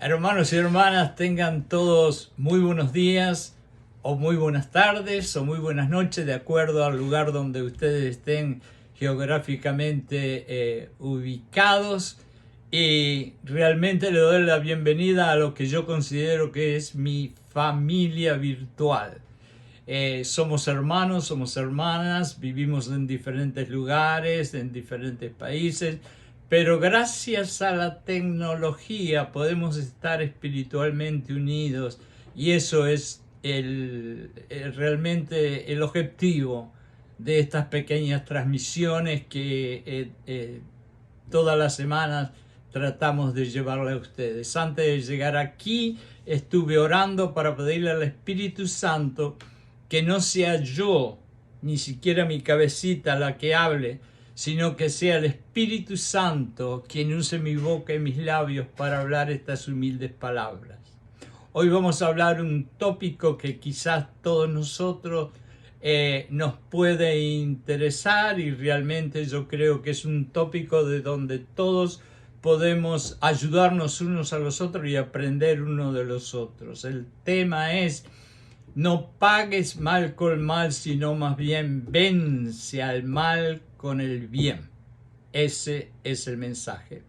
Hermanos y hermanas, tengan todos muy buenos días, o muy buenas tardes, o muy buenas noches, de acuerdo al lugar donde ustedes estén geográficamente ubicados. Y realmente le doy la bienvenida a lo que yo considero que es mi familia virtual. Somos hermanos, somos hermanas, vivimos en diferentes lugares, en diferentes países, pero gracias a la tecnología podemos estar espiritualmente unidos, y eso es realmente el objetivo de estas pequeñas transmisiones que todas las semanas tratamos de llevarle a ustedes. Antes de llegar aquí estuve orando para pedirle al Espíritu Santo que no sea yo, ni siquiera mi cabecita la que hable, sino que sea el Espíritu Santo quien use mi boca y mis labios para hablar estas humildes palabras. Hoy vamos a hablar un tópico que quizás todos nosotros nos puede interesar, y realmente yo creo que es un tópico de donde todos podemos ayudarnos unos a los otros y aprender uno de los otros. El tema es: no pagues mal con mal, sino más bien vence al mal con el bien. Ese es el mensaje.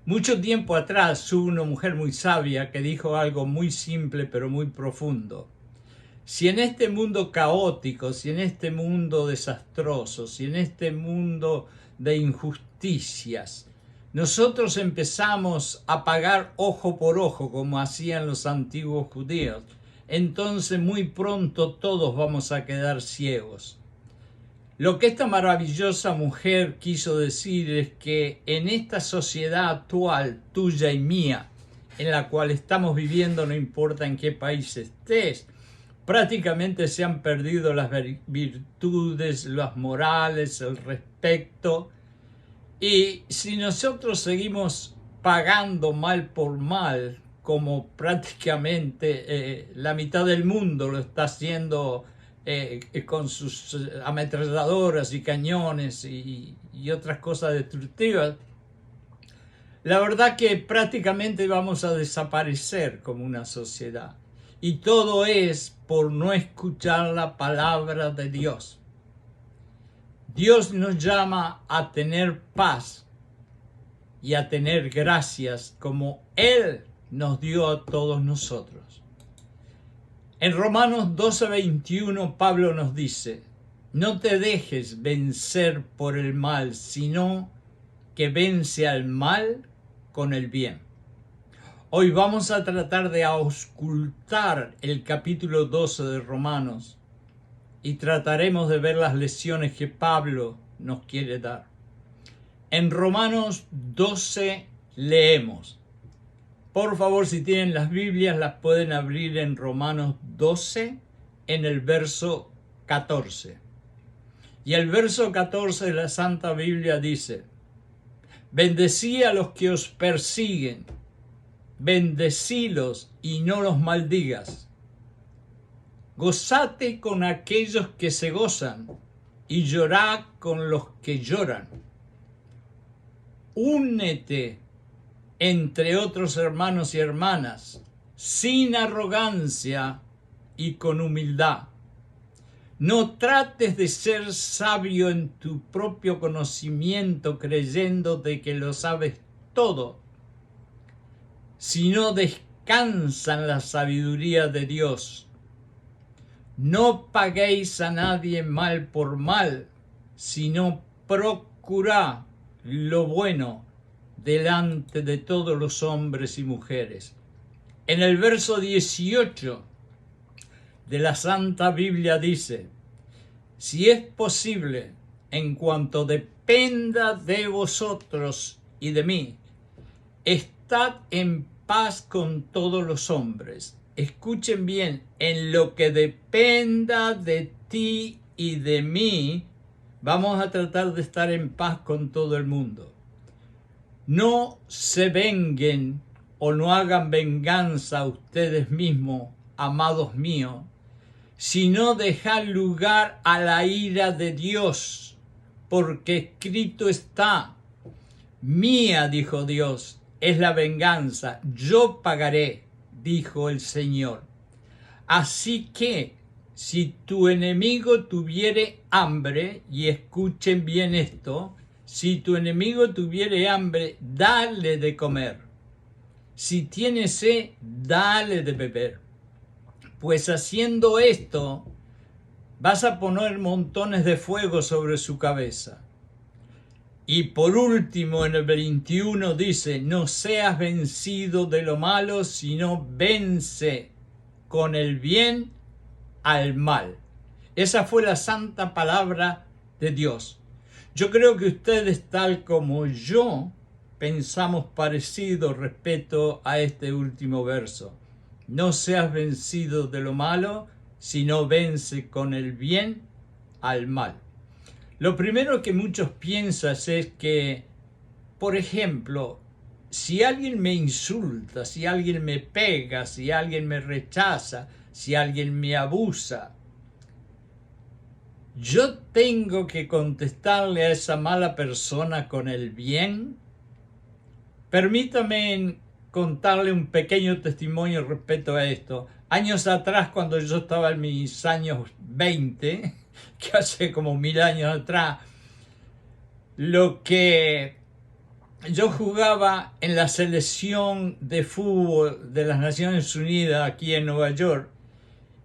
Mucho tiempo atrás hubo una mujer muy sabia que dijo algo muy simple pero muy profundo. Si en este mundo caótico, si en este mundo desastroso, si en este mundo de injusticias, nosotros empezamos a pagar ojo por ojo como hacían los antiguos judíos, entonces muy pronto todos vamos a quedar ciegos. Lo que esta maravillosa mujer quiso decir es que en esta sociedad actual, tuya y mía, en la cual estamos viviendo, no importa en qué país estés, prácticamente se han perdido las virtudes, las morales, el respeto. Y si nosotros seguimos pagando mal por mal, como prácticamente la mitad del mundo lo está haciendo con sus ametralladoras y cañones y otras cosas destructivas, la verdad que prácticamente vamos a desaparecer como una sociedad. Y todo es por no escuchar la palabra de Dios. Dios nos llama a tener paz y a tener gracias como Él nos dio a todos nosotros. En Romanos 12:21 Pablo nos dice: no te dejes vencer por el mal, sino que vence al mal con el bien. Hoy vamos a tratar de auscultar el capítulo 12 de Romanos y trataremos de ver las lecciones que Pablo nos quiere dar. En Romanos 12 leemos. Por favor, si tienen las Biblias, las pueden abrir en Romanos 12, en el verso 14. Y el verso 14 de la Santa Biblia dice: bendecí a los que os persiguen, bendecílos y no los maldigas. Gozate con aquellos que se gozan y llorad con los que lloran. Únete entre otros hermanos y hermanas, sin arrogancia y con humildad. No trates de ser sabio en tu propio conocimiento, creyendo de que lo sabes todo, sino descansa en la sabiduría de Dios. No paguéis a nadie mal por mal, sino procurad lo bueno delante de todos los hombres y mujeres. En el verso 18 de la Santa Biblia dice: si es posible, en cuanto dependa de vosotros y de mí, estad en paz con todos los hombres. Escuchen bien: en lo que dependa de ti y de mí, vamos a tratar de estar en paz con todo el mundo. No se venguen o no hagan venganza a ustedes mismos, amados míos, sino dejad lugar a la ira de Dios, porque escrito está: mía, dijo Dios, es la venganza, yo pagaré, dijo el Señor. Así que, si tu enemigo tuviere hambre, y escuchen bien esto, si tu enemigo tuviere hambre, dale de comer. Si tiene sed, dale de beber. Pues haciendo esto, vas a poner montones de fuego sobre su cabeza. Y por último, en el 21 dice, no seas vencido de lo malo, sino vence con el bien al mal. Esa fue la santa palabra de Dios. Yo creo que ustedes, tal como yo, pensamos parecido respecto a este último verso. No seas vencido de lo malo, sino vence con el bien al mal. Lo primero que muchos piensan es que, por ejemplo, si alguien me insulta, si alguien me pega, si alguien me rechaza, si alguien me abusa, yo tengo que contestarle a esa mala persona con el bien. Permítame contarle un pequeño testimonio respecto a esto. Años atrás, cuando yo estaba en mis años 20, que hace como 1000 años atrás, lo que yo jugaba en la selección de fútbol de las Naciones Unidas aquí en Nueva York,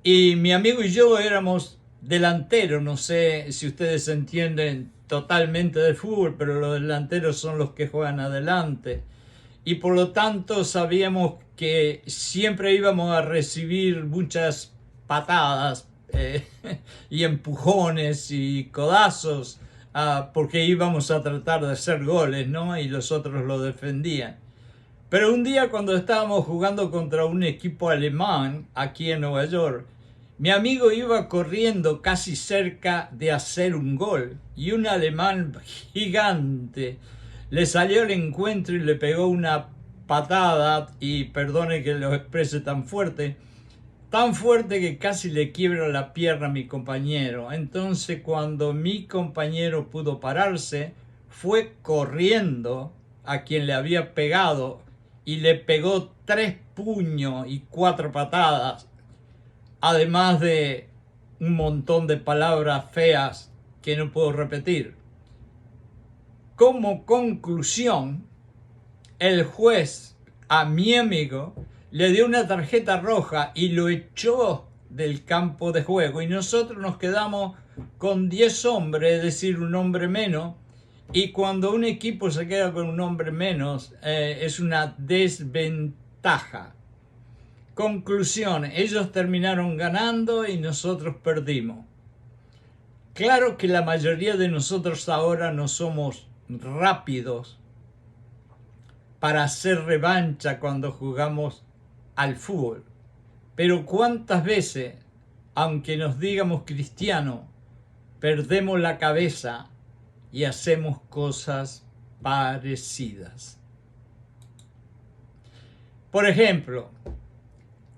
y mi amigo y yo éramos delanteros. No sé si ustedes entienden totalmente de fútbol, pero los delanteros son los que juegan adelante. Y por lo tanto sabíamos que siempre íbamos a recibir muchas patadas y empujones y codazos, porque íbamos a tratar de hacer goles, ¿no? Y los otros lo defendían. Pero un día, cuando estábamos jugando contra un equipo alemán aquí en Nueva York, mi amigo iba corriendo casi cerca de hacer un gol, y un alemán gigante le salió al encuentro y le pegó una patada, y perdone que lo exprese tan fuerte que casi le quiebra la pierna a mi compañero. Entonces, cuando mi compañero pudo pararse, fue corriendo a quien le había pegado y le pegó 3 puños y 4 patadas, además de un montón de palabras feas que no puedo repetir. Como conclusión, el juez a mi amigo le dio una tarjeta roja y lo echó del campo de juego, y nosotros nos quedamos con 10 hombres, es decir, un hombre menos. Y cuando un equipo se queda con un hombre menos, es una desventaja. Conclusión, ellos terminaron ganando y nosotros perdimos. Claro que la mayoría de nosotros ahora no somos rápidos para hacer revancha cuando jugamos al fútbol. Pero ¿cuántas veces, aunque nos digamos cristianos, perdemos la cabeza y hacemos cosas parecidas? Por ejemplo,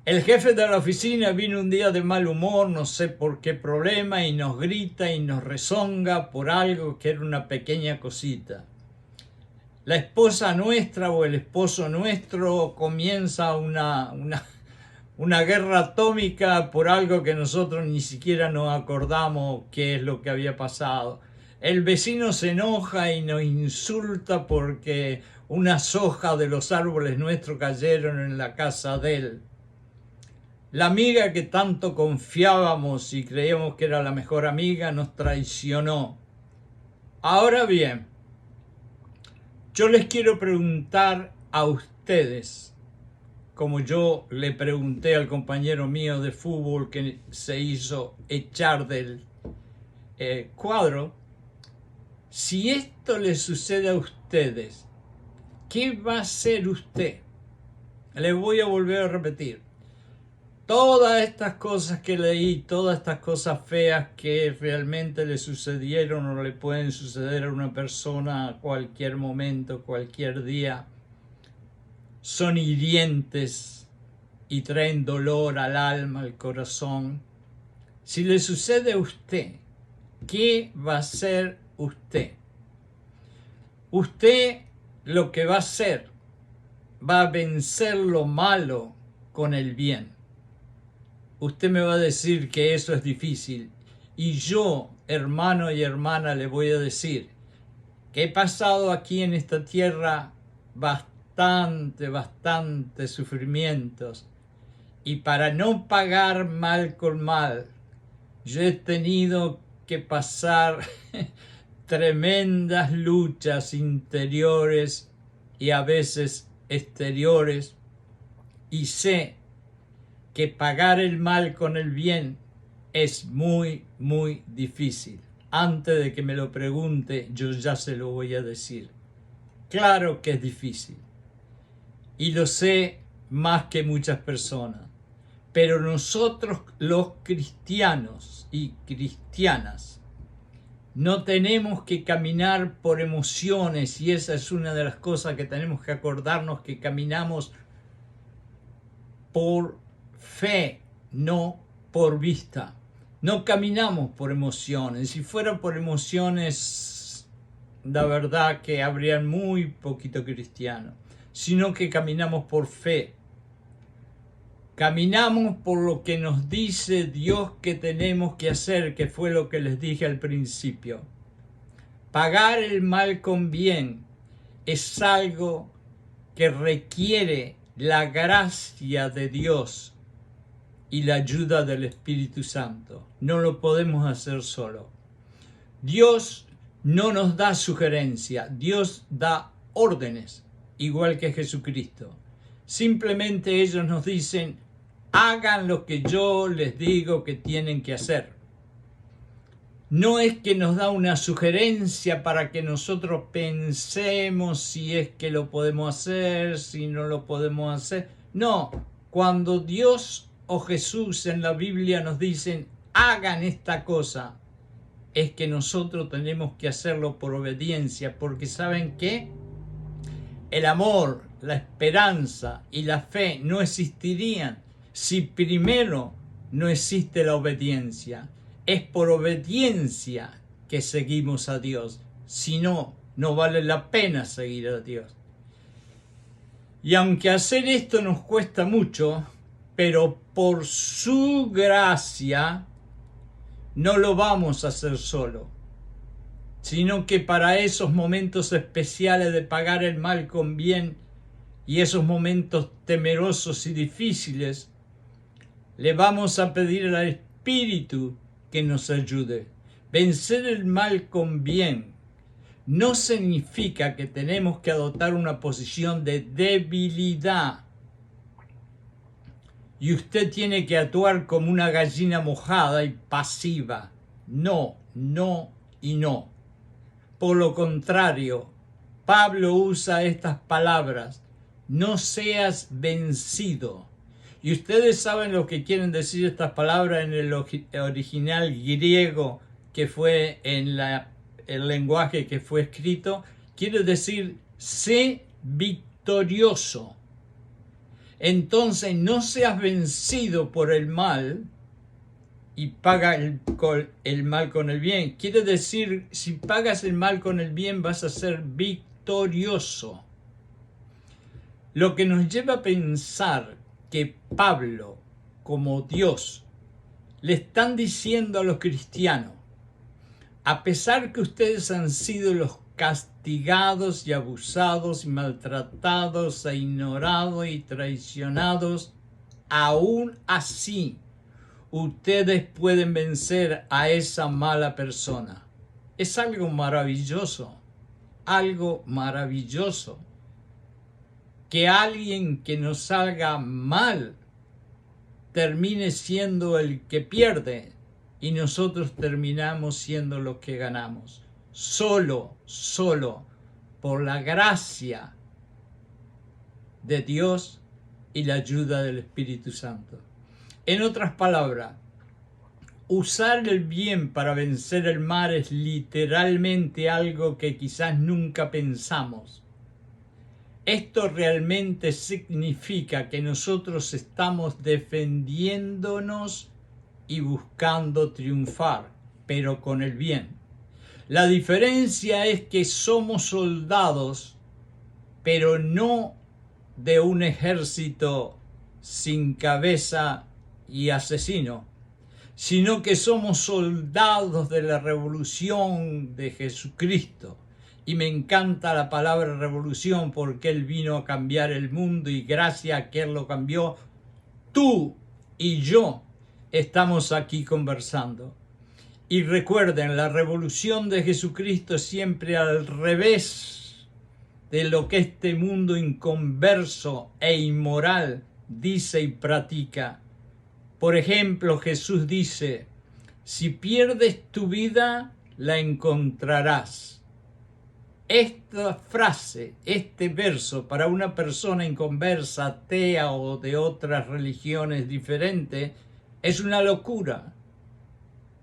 el jefe de la oficina vino un día de mal humor, no sé por qué problema, y nos grita y nos rezonga por algo que era una pequeña cosita. La esposa nuestra o el esposo nuestro comienza una guerra atómica por algo que nosotros ni siquiera nos acordamos qué es lo que había pasado. El vecino se enoja y nos insulta porque unas hojas de los árboles nuestros cayeron en la casa de él. La amiga que tanto confiábamos y creíamos que era la mejor amiga nos traicionó. Ahora bien, yo les quiero preguntar a ustedes, como yo le pregunté al compañero mío de fútbol que se hizo echar del cuadro, si esto le sucede a ustedes, ¿qué va a hacer usted? Les voy a volver a repetir. Todas estas cosas que leí, todas estas cosas feas que realmente le sucedieron o le pueden suceder a una persona a cualquier momento, cualquier día, son hirientes y traen dolor al alma, al corazón. Si le sucede a usted, ¿qué va a hacer usted? Usted lo que va a hacer va a vencer lo malo con el bien. Usted me va a decir que eso es difícil. Y yo, hermano y hermana, le voy a decir que he pasado aquí en esta tierra bastante sufrimientos. Y para no pagar mal con mal, yo he tenido que pasar tremendas luchas interiores y a veces exteriores, y sé que pagar el mal con el bien es muy difícil. Antes de que me lo pregunte, yo ya se lo voy a decir. Claro que es difícil, y lo sé más que muchas personas, pero nosotros los cristianos y cristianas no tenemos que caminar por emociones, y esa es una de las cosas que tenemos que acordarnos, que caminamos por fe, no por vista. No caminamos por emociones. Si fuera por emociones, la verdad que habrían muy poquito cristiano, sino que caminamos por fe. Caminamos por lo que nos dice Dios que tenemos que hacer, que fue lo que les dije al principio. Pagar el mal con bien es algo que requiere la gracia de Dios y la ayuda del Espíritu Santo. No lo podemos hacer solo. Dios no nos da sugerencia, Dios da órdenes, igual que Jesucristo. Simplemente ellos nos dicen: hagan lo que yo les digo que tienen que hacer. No es que nos da una sugerencia para que nosotros pensemos si es que lo podemos hacer, si no lo podemos hacer. No, cuando Dios o Jesús en la Biblia nos dicen hagan esta cosa, es que nosotros tenemos que hacerlo por obediencia, porque ¿saben qué? El amor, la esperanza y la fe no existirían si primero no existe la obediencia. Es por obediencia que seguimos a Dios. Si no, no vale la pena seguir a Dios. Y aunque hacer esto nos cuesta mucho, pero por su gracia no lo vamos a hacer solo, sino que para esos momentos especiales de pagar el mal con bien y esos momentos temerosos y difíciles, le vamos a pedir al Espíritu que nos ayude. Vencer el mal con bien no significa que tenemos que adoptar una posición de debilidad y usted tiene que actuar como una gallina mojada y pasiva. No, no y no. Por lo contrario, Pablo usa estas palabras: no seas vencido. Y ustedes saben lo que quieren decir estas palabras en el original griego, que fue en el lenguaje que fue escrito. Quiere decir: sé victorioso. Entonces no seas vencido por el mal y paga el mal con el bien. Quiere decir, si pagas el mal con el bien, vas a ser victorioso. Lo que nos lleva a pensar que Pablo, como Dios, le están diciendo a los cristianos: a pesar que ustedes han sido los castigados y abusados y maltratados e ignorados y traicionados, aún así ustedes pueden vencer a esa mala persona. Es algo maravilloso, que alguien que nos salga mal termine siendo el que pierde y nosotros terminamos siendo los que ganamos. Solo por la gracia de Dios y la ayuda del Espíritu Santo. En otras palabras, usar el bien para vencer el mal es literalmente algo que quizás nunca pensamos. Esto realmente significa que nosotros estamos defendiéndonos y buscando triunfar, pero con el bien. La diferencia es que somos soldados, pero no de un ejército sin cabeza y asesino, sino que somos soldados de la revolución de Jesucristo. Y me encanta la palabra revolución porque Él vino a cambiar el mundo y gracias a que Él lo cambió, tú y yo estamos aquí conversando. Y recuerden, la revolución de Jesucristo es siempre al revés de lo que este mundo inconverso e inmoral dice y practica. Por ejemplo, Jesús dice, si pierdes tu vida, la encontrarás. Esta frase, este verso, para una persona inconversa, atea o de otras religiones diferentes, es una locura,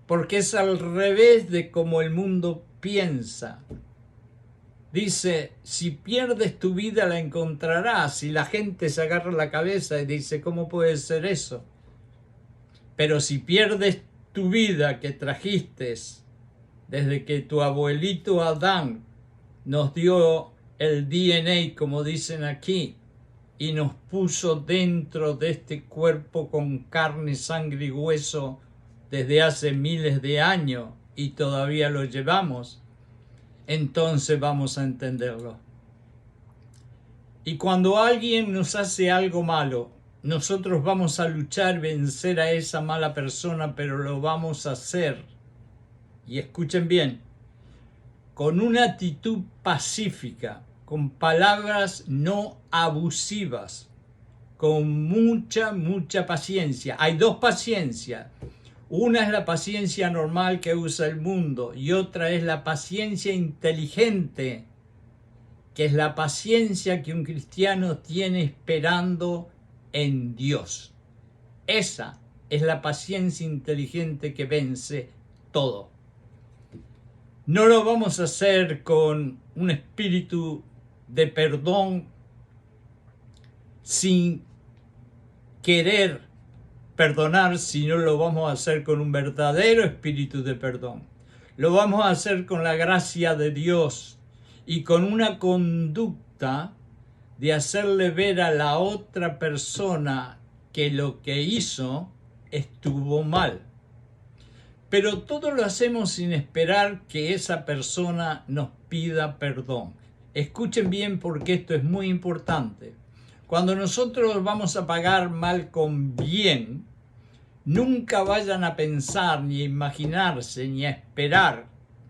porque es al revés de como el mundo piensa. Dice, si pierdes tu vida, la encontrarás, y la gente se agarra la cabeza y dice, ¿cómo puede ser eso? Pero si pierdes tu vida que trajiste desde que tu abuelito Adán nos dio el DNA, como dicen aquí, y nos puso dentro de este cuerpo con carne, sangre y hueso desde hace miles de años y todavía lo llevamos, entonces vamos a entenderlo. Y cuando alguien nos hace algo malo, nosotros vamos a luchar, vencer a esa mala persona, pero lo vamos a hacer, y escuchen bien, con una actitud pacífica, con palabras no abusivas, con mucha paciencia. Hay dos paciencias. Una es la paciencia normal que usa el mundo y otra es la paciencia inteligente, que es la paciencia que un cristiano tiene esperando en Dios. Esa es la paciencia inteligente que vence todo. No lo vamos a hacer con un espíritu de perdón sin querer perdonar, sino lo vamos a hacer con un verdadero espíritu de perdón. Lo vamos a hacer con la gracia de Dios y con una conducta de hacerle ver a la otra persona que lo que hizo estuvo mal. Pero todo lo hacemos sin esperar que esa persona nos pida perdón. Escuchen bien porque esto es muy importante. Cuando nosotros vamos a pagar mal con bien, nunca vayan a pensar, ni a imaginarse, ni a esperar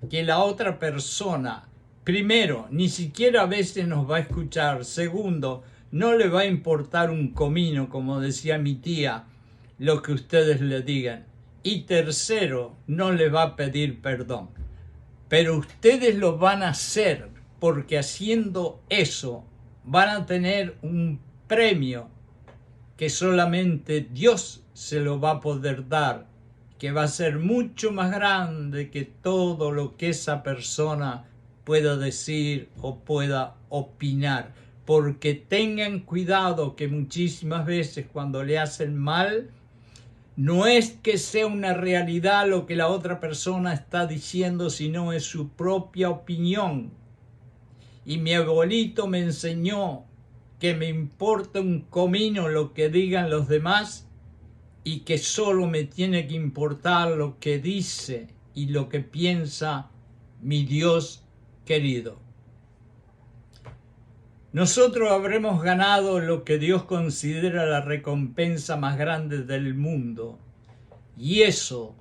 que la otra persona, primero, ni siquiera a veces nos va a escuchar. Segundo, no le va a importar un comino, como decía mi tía, lo que ustedes le digan. Y tercero, no le va a pedir perdón. Pero ustedes lo van a hacer porque haciendo eso van a tener un premio que solamente Dios se lo va a poder dar, que va a ser mucho más grande que todo lo que esa persona pueda decir o pueda opinar. Porque tengan cuidado que muchísimas veces cuando le hacen mal, no es que sea una realidad lo que la otra persona está diciendo, sino es su propia opinión. Y mi abuelito me enseñó que me importa un comino lo que digan los demás y que solo me tiene que importar lo que dice y lo que piensa mi Dios querido. Nosotros habremos ganado lo que Dios considera la recompensa más grande del mundo, y eso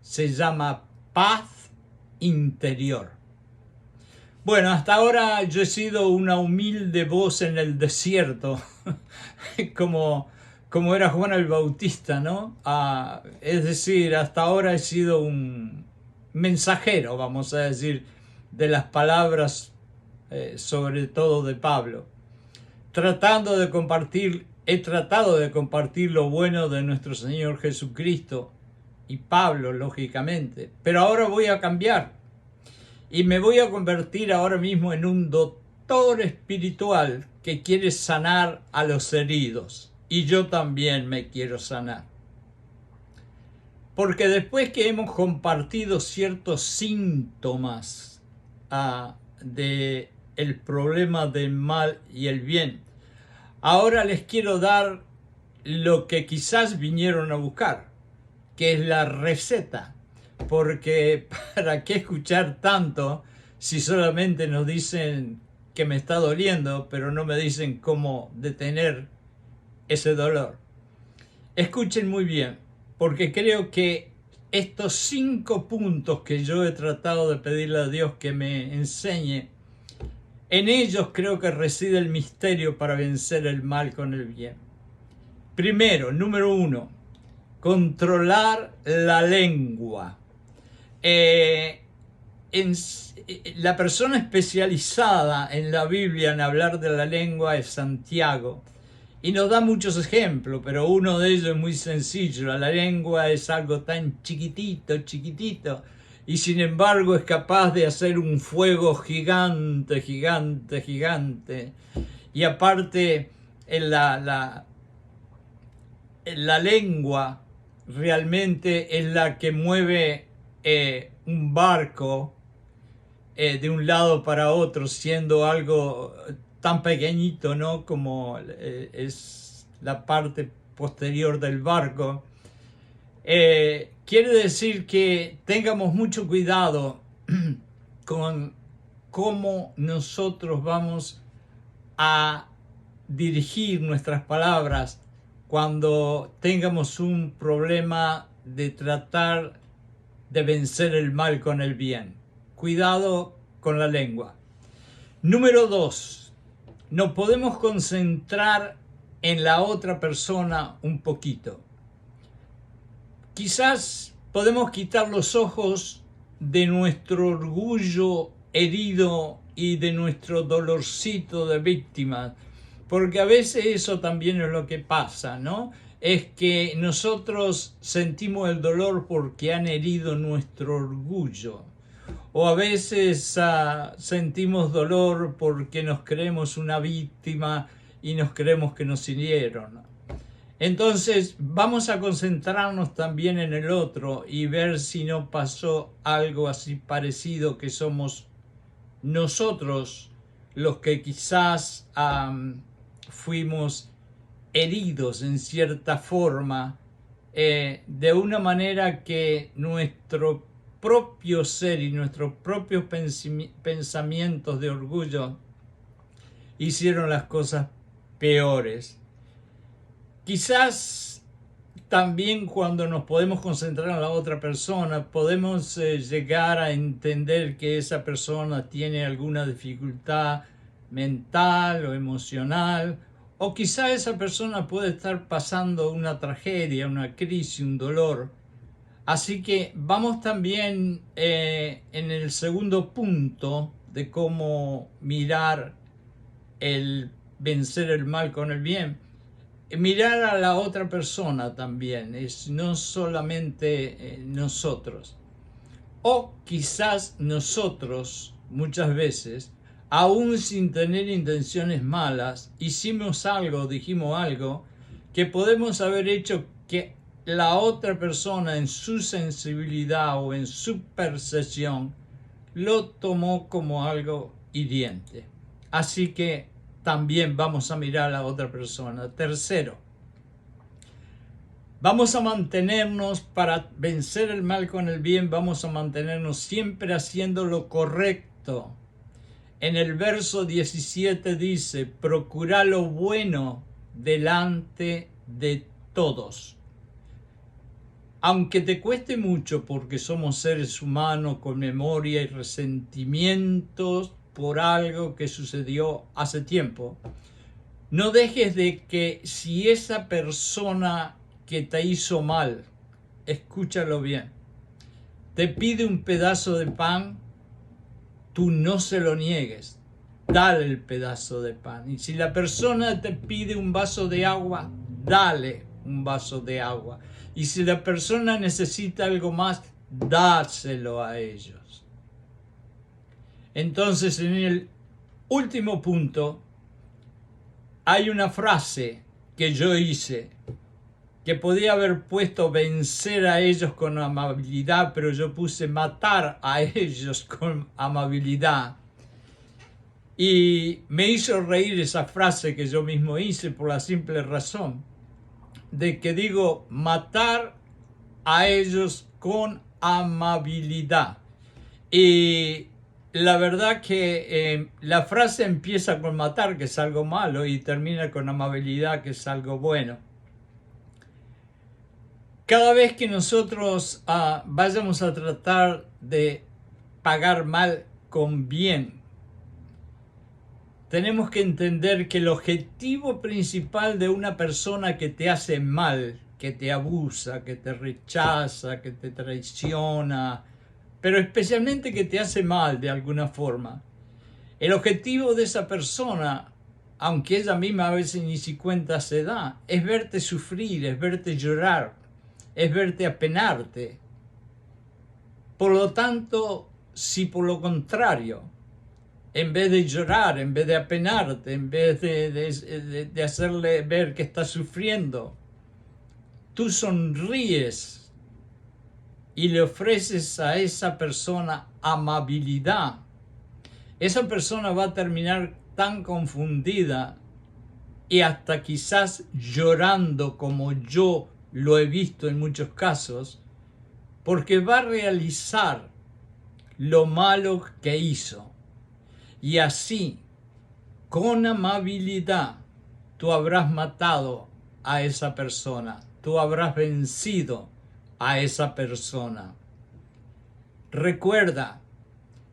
se llama paz interior. Bueno, hasta ahora yo he sido una humilde voz en el desierto, como era Juan el Bautista, ¿no? Es decir, hasta ahora he sido un mensajero, vamos a decir, de las palabras sobre todo de Pablo, he tratado de compartir lo bueno de nuestro Señor Jesucristo y Pablo, lógicamente, pero ahora voy a cambiar y me voy a convertir ahora mismo en un doctor espiritual que quiere sanar a los heridos, y yo también me quiero sanar. Porque después que hemos compartido ciertos síntomas de el problema del mal y el bien, Ahora les quiero dar lo que quizás vinieron a buscar, que es la receta, porque ¿para qué escuchar tanto si solamente nos dicen que me está doliendo, pero no me dicen cómo detener ese dolor? Escuchen muy bien, porque creo que estos 5 puntos que yo he tratado de pedirle a Dios que me enseñe, en ellos creo que reside el misterio para vencer el mal con el bien. Primero, número 1, controlar la lengua. La persona especializada en la Biblia en hablar de la lengua es Santiago. Y nos da muchos ejemplos, pero uno de ellos es muy sencillo. La lengua es algo tan chiquitito, chiquitito, y sin embargo es capaz de hacer un fuego gigante, gigante, gigante. Y aparte, la lengua realmente es la que mueve un barco de un lado para otro, siendo algo tan pequeñito, ¿no? Como es la parte posterior del barco. Quiere decir que tengamos mucho cuidado con cómo nosotros vamos a dirigir nuestras palabras cuando tengamos un problema de tratar de vencer el mal con el bien. Cuidado con la lengua. Número 2, nos podemos concentrar en la otra persona un poquito. Quizás podemos quitar los ojos de nuestro orgullo herido y de nuestro dolorcito de víctima, porque a veces eso también es lo que pasa, ¿no? Es que nosotros sentimos el dolor porque han herido nuestro orgullo. O a veces sentimos dolor porque nos creemos una víctima y nos creemos que nos hirieron. Entonces vamos a concentrarnos también en el otro y ver si no pasó algo así parecido, que somos nosotros los que quizás fuimos heridos en cierta forma, de una manera que nuestro propio ser y nuestros propios pensamientos de orgullo hicieron las cosas peores. Quizás también cuando nos podemos concentrar en la otra persona, podemos llegar a entender que esa persona tiene alguna dificultad mental o emocional, o quizá esa persona puede estar pasando una tragedia, una crisis, un dolor. Así que vamos también en el segundo punto de cómo mirar el vencer el mal con el bien. Mirar a la otra persona también, es no solamente nosotros. O quizás nosotros, muchas veces, aún sin tener intenciones malas, hicimos algo, dijimos algo, que podemos haber hecho que la otra persona en su sensibilidad o en su percepción lo tomó como algo hiriente. Así que también vamos a mirar a la otra persona. Tercero, vamos a mantenernos, para vencer el mal con el bien, vamos a mantenernos siempre haciendo lo correcto. En el verso 17 dice, procura lo bueno delante de todos. Aunque te cueste mucho, porque somos seres humanos con memoria y resentimientos por algo que sucedió hace tiempo, no dejes de que si esa persona que te hizo mal, escúchalo bien, te pide un pedazo de pan, tú no se lo niegues, dale el pedazo de pan. Y si la persona te pide un vaso de agua, dale un vaso de agua. Y si la persona necesita algo más, dáselo a ellos. Entonces, en el último punto, hay una frase que yo hice, que podía haber puesto vencer a ellos con amabilidad, pero yo puse matar a ellos con amabilidad. Y me hizo reír esa frase que yo mismo hice por la simple razón de que digo matar a ellos con amabilidad. Y la verdad que la frase empieza con matar, que es algo malo, y termina con amabilidad, que es algo bueno. Cada vez que nosotros vayamos a tratar de pagar mal con bien, tenemos que entender que el objetivo principal de una persona que te hace mal, que te abusa, que te rechaza, que te traiciona, pero especialmente que te hace mal de alguna forma, el objetivo de esa persona, aunque ella misma a veces ni si cuenta se da, es verte sufrir, es verte llorar, es verte apenarte. Por lo tanto, si por lo contrario, en vez de llorar, en vez de apenarte, en vez de hacerle ver que está sufriendo, tú sonríes y le ofreces a esa persona amabilidad, esa persona va a terminar tan confundida y hasta quizás llorando, como yo lo he visto en muchos casos, porque va a realizar lo malo que hizo. Y así, con amabilidad, tú habrás matado a esa persona, tú habrás vencido a esa persona. Recuerda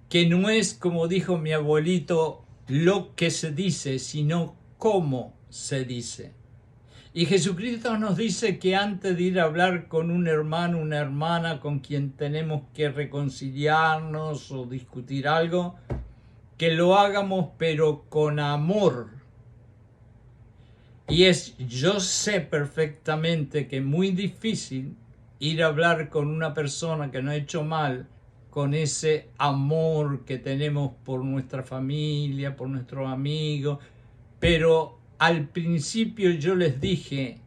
que no es, como dijo mi abuelito, lo que se dice, sino cómo se dice. Y Jesucristo nos dice que antes de ir a hablar con un hermano, una hermana con quien tenemos que reconciliarnos o discutir algo, que lo hagamos pero con amor. Y yo sé perfectamente que es muy difícil ir a hablar con una persona que no ha hecho mal, con ese amor que tenemos por nuestra familia, por nuestros amigos, pero al principio yo les dije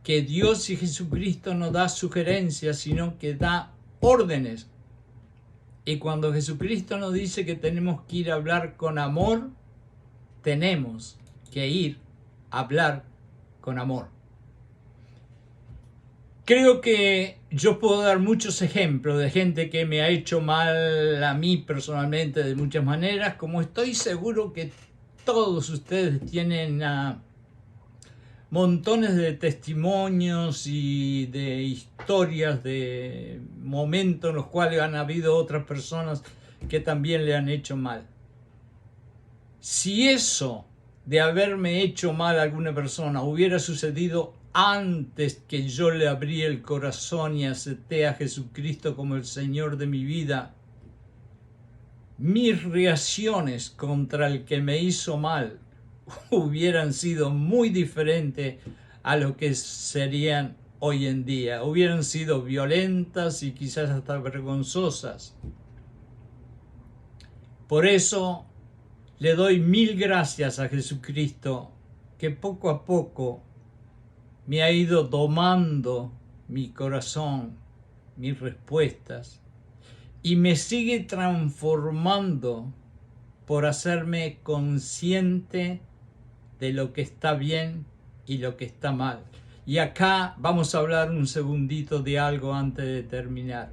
que Dios y Jesucristo no da sugerencias, sino que da órdenes. Y cuando Jesucristo nos dice que tenemos que ir a hablar con amor, tenemos que ir a hablar con amor. Creo que yo puedo dar muchos ejemplos de gente que me ha hecho mal a mí personalmente de muchas maneras, como estoy seguro que todos ustedes tienen montones de testimonios y de historias de momentos en los cuales han habido otras personas que también le han hecho mal. Si eso de haberme hecho mal a alguna persona hubiera sucedido antes que yo le abrí el corazón y acepté a Jesucristo como el Señor de mi vida, mis reacciones contra el que me hizo mal hubieran sido muy diferentes a lo que serían hoy en día. Hubieran sido violentas y quizás hasta vergonzosas. Por eso le doy mil gracias a Jesucristo, que poco a poco me ha ido domando mi corazón, mis respuestas, y me sigue transformando por hacerme consciente de lo que está bien y lo que está mal. Y acá vamos a hablar un segundito de algo antes de terminar.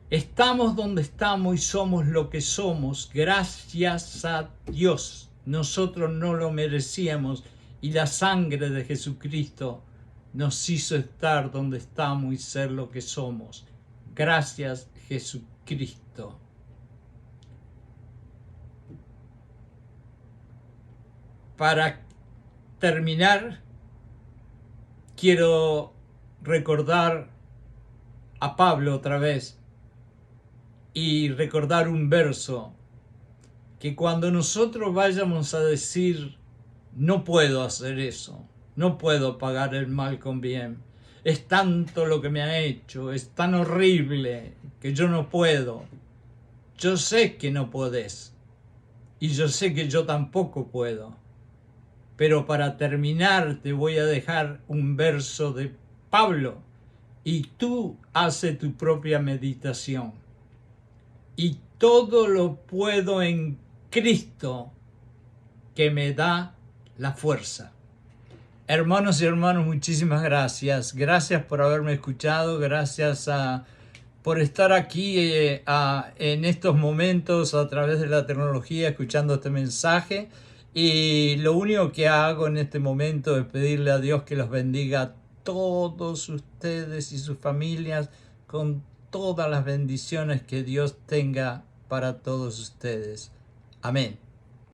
Estamos donde estamos y somos lo que somos gracias a Dios. Nosotros no lo merecíamos y la sangre de Jesucristo nos hizo estar donde estamos y ser lo que somos. Gracias, Jesucristo. Para terminar, quiero recordar a Pablo otra vez y recordar un verso que cuando nosotros vayamos a decir no puedo hacer eso, no puedo pagar el mal con bien, es tanto lo que me ha hecho, es tan horrible que yo no puedo, yo sé que no podés y yo sé que yo tampoco puedo, pero para terminar te voy a dejar un verso de Pablo y tú haces tu propia meditación. Y todo lo puedo en Cristo que me da la fuerza. Hermanos y hermanas, muchísimas gracias. Gracias por haberme escuchado. Gracias por estar aquí en estos momentos a través de la tecnología escuchando este mensaje. Y lo único que hago en este momento es pedirle a Dios que los bendiga a todos ustedes y sus familias con todas las bendiciones que Dios tenga para todos ustedes. Amén.